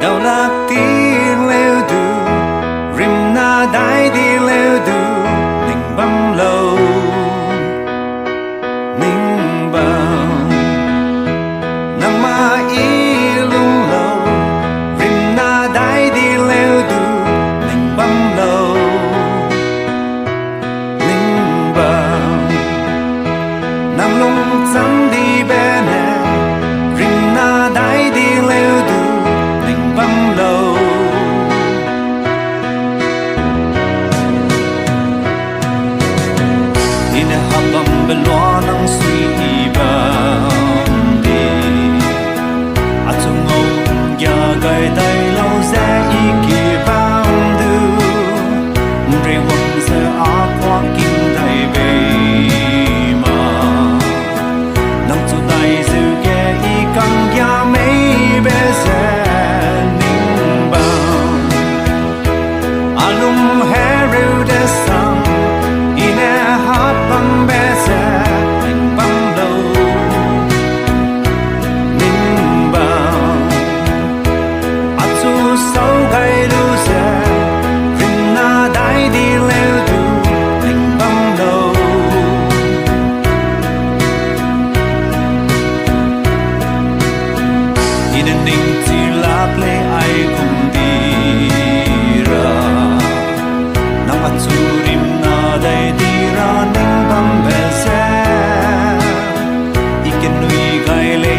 đầu lạc tí leo du rim na đai đi leo du ninh băm lâu ninh bao nằm ma ý lung lâu rim na đai đi leo du ninh băm lâu ninh bao nằm lung chấm đi bên em rim na đai đi leo du ninh băm lâu ina habam belua nang sui ibam di atungo ya gai dai lâu za iki bam du re wang se a kwa king dai be ma nang tu dai zu ge i kang ya mei be se ning bam alum heru de sang ina habam be se ning bam lo ning bam atu sau gai lu se rin na dai di leo du ning bam lo ina ning ti la ple ai kum di ra nang atu rim na dai di ra ning bam be se iken nui gai le